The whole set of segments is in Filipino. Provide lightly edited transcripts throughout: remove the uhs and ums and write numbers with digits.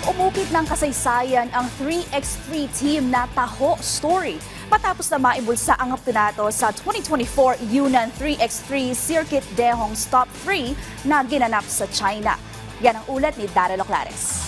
Umukit ng kasaysayan ang 3x3 team na Taho Story matapos na maibulsa ang kampeonato sa 2024 Yunnan 3x3 Circuit de Hong's Top 3 na ginanap sa China. Yan ang ulat ni Daryl Oclares.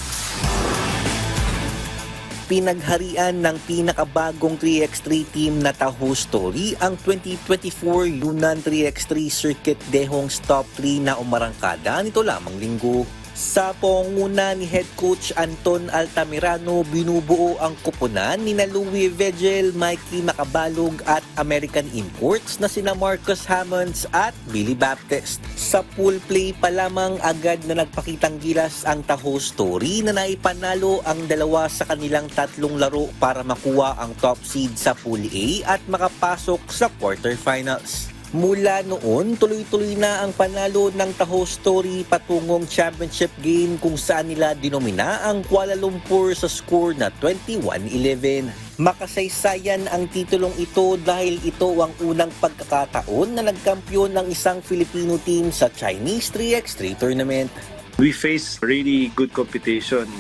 Pinagharian ng pinakabagong 3x3 team na Taho Story ang 2024 Yunnan 3x3 Circuit de Hong's Top 3 na umarangkada nito lamang linggo. Sa pangunguna ni Head Coach Anton Altamirano, binubuo ang kupunan ni Louis Vegel, Mikey Macabalog at American imports na sina Marcus Hammonds at Billy Baptist. Sa pool play pa lamang agad na nagpakitang gilas ang Taho Story na naipanalo ang dalawa sa kanilang tatlong laro para makuha ang top seed sa Pool A at makapasok sa quarterfinals. Mula noon, tuloy-tuloy na ang panalo ng Taho Story patungong championship game kung saan nila dinomina ang Kuala Lumpur sa score na 21-11. Makasaysayan ang titulong ito dahil ito ang unang pagkakataon na nagkampiyon ng isang Filipino team sa Chinese 3x3 tournament. We face really good competition.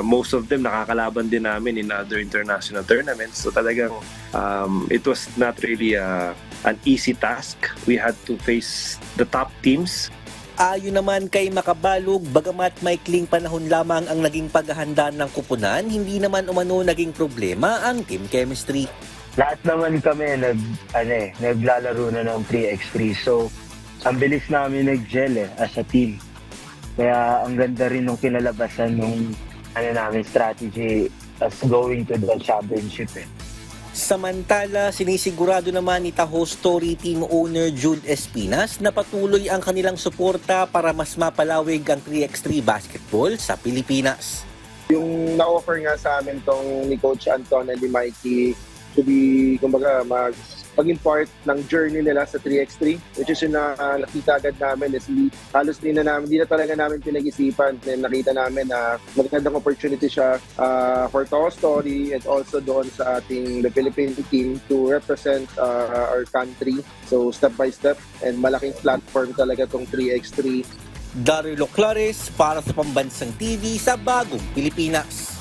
Most of them nakakalaban din namin in other international tournaments. So talagang it was not really an easy task. We had to face the top teams. Ayon naman kay Macabalog, bagamat maikling panahon lamang ang naging paghahanda ng kupunan, hindi naman umano naging problema ang team chemistry. Lahat naman kami naglalaro na ng 3x3. So, ang bilis namin nag-gel as a team. Kaya ang ganda rin nung kinalabasan nung namin strategy as going to the championship. Samantala, sinisigurado naman ni Taho Story team owner Jude Espinas na patuloy ang kanilang suporta para mas mapalawig ang 3x3 basketball sa Pilipinas. Yung na-offer nga sa amin tong ni Coach Anton and ni Mikey to be, kumbaga, maging part ng journey nila sa 3x3, which is yung nakita agad namin is halos di na talaga namin pinag-isipan. Nakita namin na magandang opportunity siya for Taho Story and also doon sa the Philippine team to represent our country. So step by step and malaking platform talaga tong 3x3. Daryl Oclares para sa Pambansang TV sa Bagong Pilipinas.